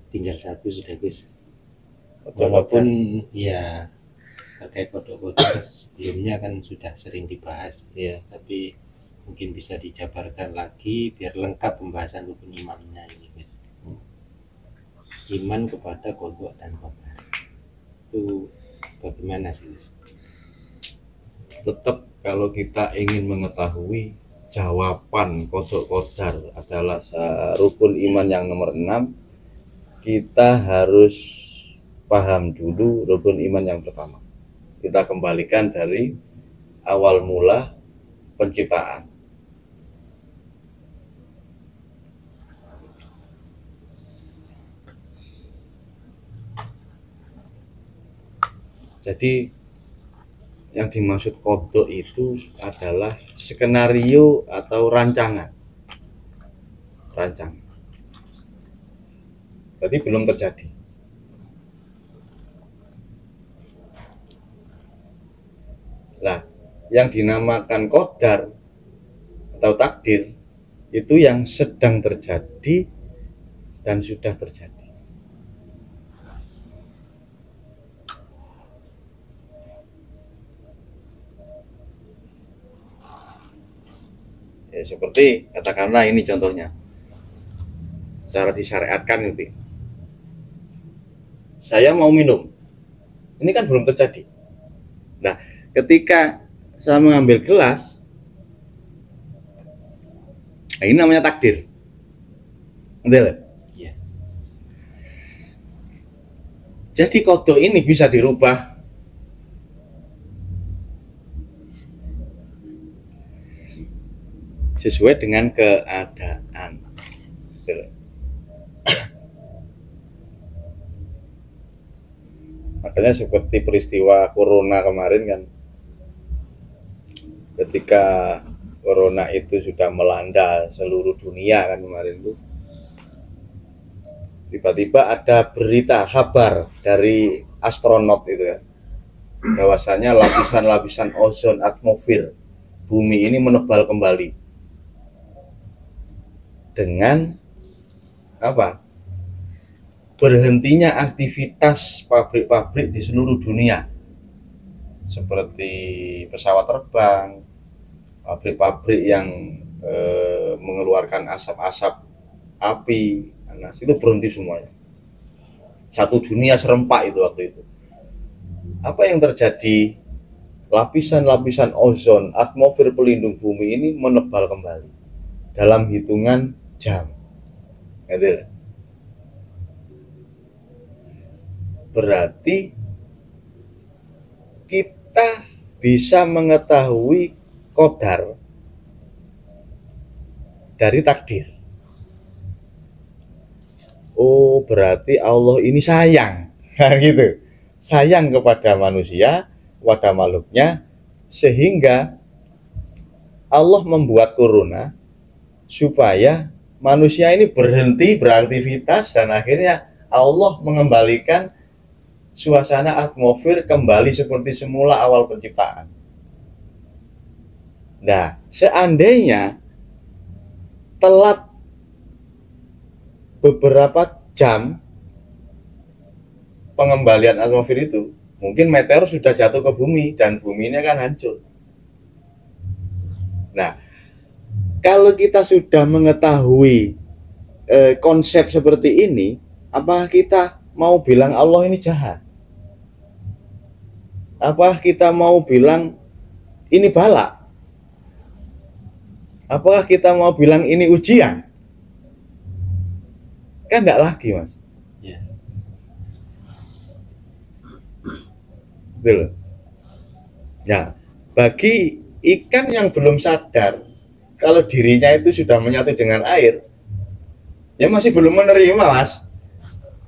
tinggal satu sudah Gus. Kodok Walaupun ya terkait kodok-kodok sebelumnya kan sudah sering dibahas, Iya. tapi mungkin bisa dijabarkan lagi biar lengkap pembahasan rukun imannya ini Gus. Iman kepada kodok dan qadar itu bagaimana sih Gus? Tetap kalau kita ingin mengetahui jawaban kodok qadar adalah rukun iman yang nomor 6, kita harus paham dulu rukun iman yang pertama. Kita kembalikan dari awal mula penciptaan. Jadi yang dimaksud kodok itu adalah skenario atau rancangan. Berarti belum terjadi. Nah, yang dinamakan qadar atau takdir itu yang sedang terjadi dan sudah terjadi. Ya, seperti katakanlah ini contohnya, secara disyariatkan itu, saya mau minum, ini kan belum terjadi. Nah, ketika saya mengambil gelas, nah ini namanya takdir. Betul? Iya. Jadi kodok ini bisa dirubah. Sesuai dengan keadaan. Makanya seperti peristiwa corona kemarin kan, ketika corona itu sudah melanda seluruh dunia kan kemarin itu, tiba-tiba ada berita kabar dari astronot itu ya, bahwasanya lapisan-lapisan ozon atmosfer bumi ini menebal kembali dengan apa? Berhentinya aktivitas pabrik-pabrik di seluruh dunia, seperti pesawat terbang, pabrik-pabrik yang mengeluarkan asap-asap api, panas, itu berhenti semuanya. Satu dunia serempak itu waktu itu. Apa yang terjadi? Lapisan-lapisan ozon atmosfer pelindung bumi ini menebal kembali dalam hitungan jam. Gitu. Berarti kita bisa mengetahui qadar dari takdir. Oh, berarti Allah ini sayang. Nah, gitu. Sayang kepada manusia, kepada makhluknya, sehingga Allah membuat corona supaya manusia ini berhenti beraktivitas, dan akhirnya Allah mengembalikan suasana atmosfer kembali seperti semula awal penciptaan. Nah, seandainya telat beberapa jam pengembalian atmosfer itu, mungkin meteor sudah jatuh ke bumi dan bumi ini akan hancur. Nah, kalau kita sudah mengetahui konsep seperti ini, apakah kita mau bilang Allah ini jahat? Apakah kita mau bilang ini bala? Apakah kita mau bilang ini ujian? Kan enggak lagi, Mas. Ya. Betul. Ya, bagi ikan yang belum sadar kalau dirinya itu sudah menyatu dengan air, ya masih belum menerima, Mas,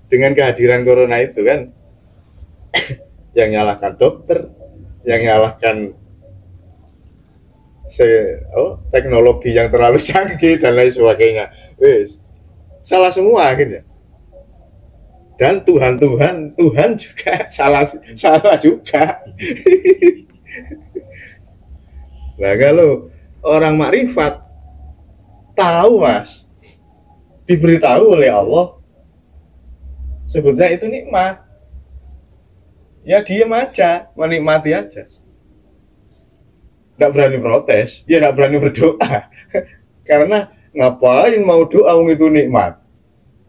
dengan kehadiran corona itu kan. Yang nyalahkan dokter, yang nyalahkan teknologi yang terlalu canggih dan lain sebagainya. Wis, salah semua akhirnya. Dan Tuhan juga salah juga. Nah, kalau orang makrifat tahu, Mas, diberitahu oleh Allah sebetulnya itu nikmat. Ya diem aja, menikmati aja. Nggak berani protes, ya nggak berani berdoa. Karena ngapain mau doa itu nikmat?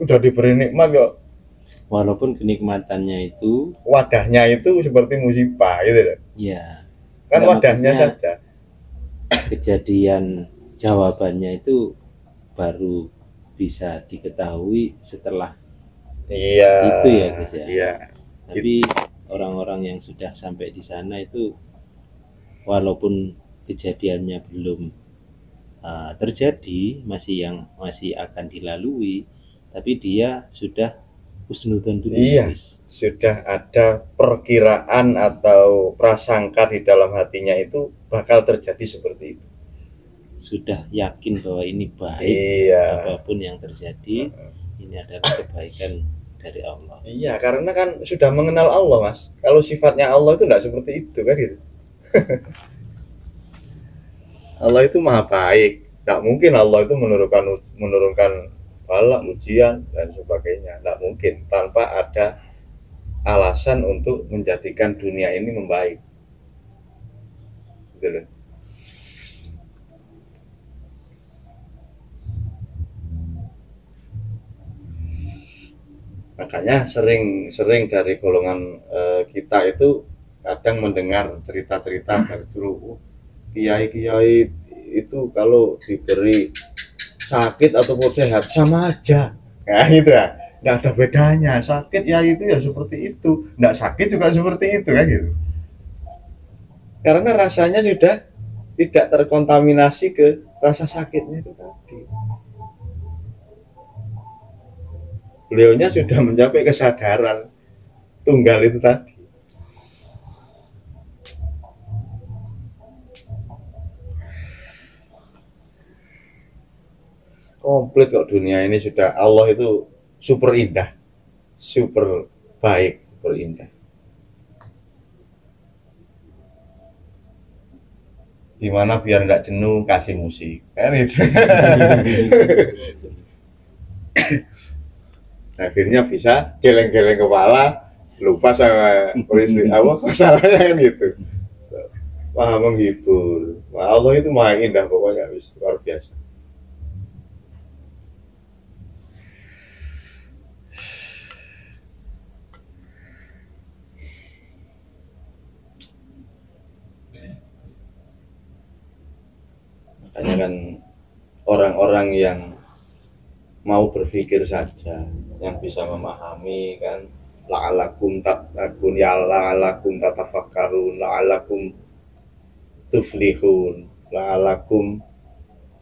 Udah diberi nikmat kok. Walaupun kenikmatannya itu Wadahnya itu seperti musibah gitu loh. ya Kan wadahnya saja. Kejadian jawabannya itu baru bisa diketahui setelah itu ya guys ya. Iya. Tapi orang-orang yang sudah sampai di sana itu walaupun kejadiannya belum terjadi, masih akan dilalui, tapi dia sudah husnudzon dulu. Iya, sudah ada perkiraan atau prasangka di dalam hatinya itu bakal terjadi seperti itu. Sudah yakin bahwa ini baik. Iya. Apapun yang terjadi, ini adalah kebaikan dari Allah. Iya, karena kan sudah mengenal Allah, Mas. Kalau sifatnya Allah itu tidak seperti itu kan gitu. Allah itu maha baik. Tidak mungkin Allah itu menurunkan bala, ujian dan sebagainya. Tidak mungkin tanpa ada alasan untuk menjadikan dunia ini membaik. Gitu loh. Makanya sering dari golongan kita itu kadang mendengar cerita-cerita dari dulu, kiai-kiai itu kalau diberi sakit ataupun sehat sama aja, nah gitu ya, nggak ada bedanya. Sakit ya itu ya seperti itu, nggak sakit juga seperti itu kan gitu. Karena rasanya sudah tidak terkontaminasi ke rasa sakitnya itu tadi. Beliaunya sudah mencapai kesadaran tunggal itu tadi. Komplit kok dunia ini sudah, Allah itu super indah, super baik, super indah. Dimana biar tidak jenuh kasih musik kan itu. Akhirnya bisa geleng-geleng kepala, lupa sama peristiwa masalahnya kan gitu. Maha menghibur. Allah itu maha indah pokoknya, luar biasa. Makanya kan orang-orang yang mau berpikir saja, yang bisa memahami kan, la'alakum tattaqun, ya la'alakum tatafakkarun, la'alakum tuflihun, la'alakum,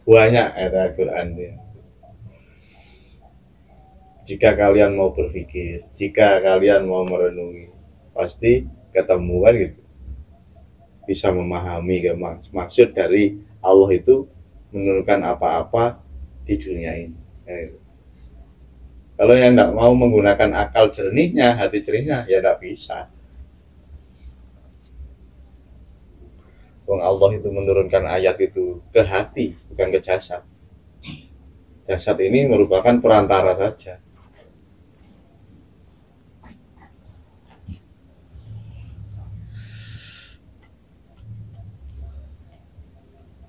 banyak ayat Al-Quran ya. Jika kalian mau berpikir, jika kalian mau merenungi, pasti ketemu kan gitu, bisa memahami maksud dari Allah itu menurunkan apa-apa di dunia ini. Kalau yang tidak mau menggunakan akal jernihnya, hati jernihnya, ya tidak bisa. Allah itu menurunkan ayat itu ke hati, bukan ke jasad. Jasad ini merupakan perantara saja.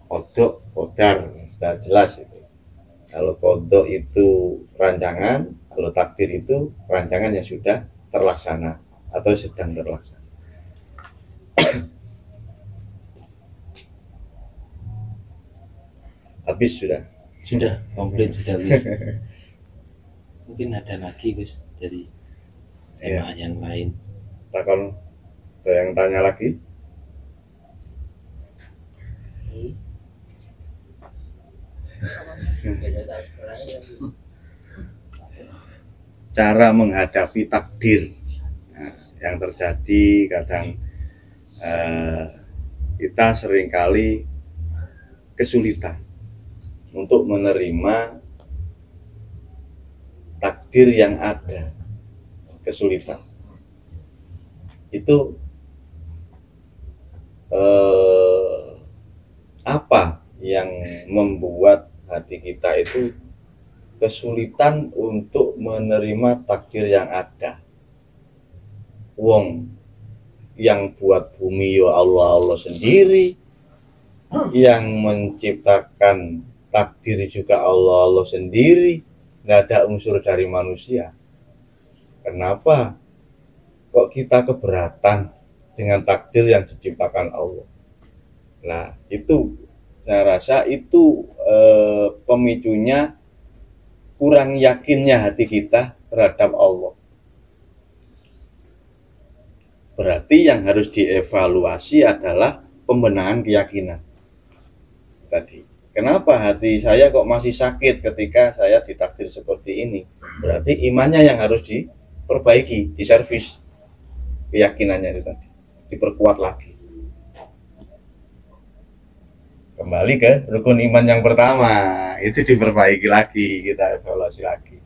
Kodok, kodar, sudah jelas itu. Kalau kodok itu rancangan, kalau takdir itu rancangan yang sudah terlaksana atau sedang terlaksana. Habis sudah komplit sudah Gus. Mungkin ada lagi Gus dari tema yang lain. Takon, ada yang tanya lagi? Cara menghadapi takdir, nah, yang terjadi kadang kita seringkali kesulitan untuk menerima takdir yang ada, kesulitan itu apa yang membuat hati kita itu kesulitan untuk menerima takdir yang ada. Wong yang buat bumi ya Allah sendiri, yang menciptakan takdir juga Allah sendiri, nggak ada unsur dari manusia. Kenapa kok kita keberatan dengan takdir yang diciptakan Allah? Nah, itu saya rasa itu pemicunya kurang yakinnya hati kita terhadap Allah. Berarti yang harus dievaluasi adalah pembenahan keyakinan tadi. Kenapa hati saya kok masih sakit ketika saya ditakdir seperti ini? Berarti imannya yang harus diperbaiki, diservis keyakinannya itu tadi, diperkuat lagi. Kembali ke rukun iman yang pertama, itu diperbaiki lagi, kita evaluasi lagi.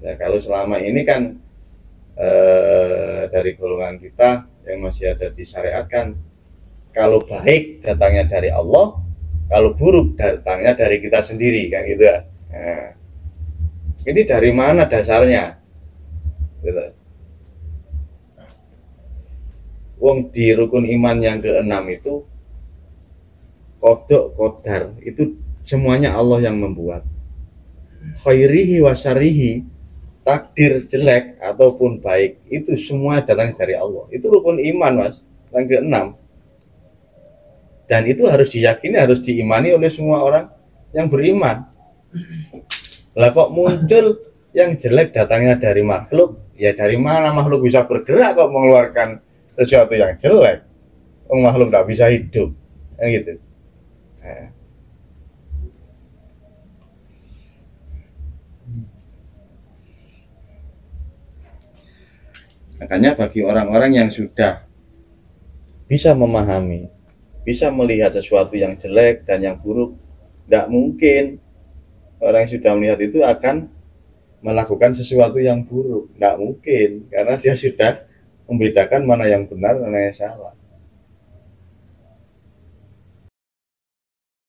Ya, kalau selama ini kan dari golongan kita yang masih ada disyariatkan, kalau baik datangnya dari Allah, kalau buruk datangnya dari kita sendiri, kan gitu ya. Nah, ini dari mana dasarnya? Gitu. Wong di rukun iman yang keenam itu qada qadar itu semuanya Allah yang membuat. Khairihi wa syarrihi, takdir jelek ataupun baik itu semua datang dari Allah. Itu rukun iman, Mas, yang keenam. Dan itu harus diyakini, harus diimani oleh semua orang yang beriman. Lah kok muncul yang jelek datangnya dari makhluk? Ya dari mana makhluk bisa bergerak kok mengeluarkan sesuatu yang jelek? Makhluk tidak bisa hidup, kan gitu. Nah. Makanya bagi orang-orang yang sudah bisa memahami, bisa melihat sesuatu yang jelek dan yang buruk, tidak mungkin orang yang sudah melihat itu akan melakukan sesuatu yang buruk. Tidak mungkin, karena dia sudah membedakan mana yang benar, mana yang salah.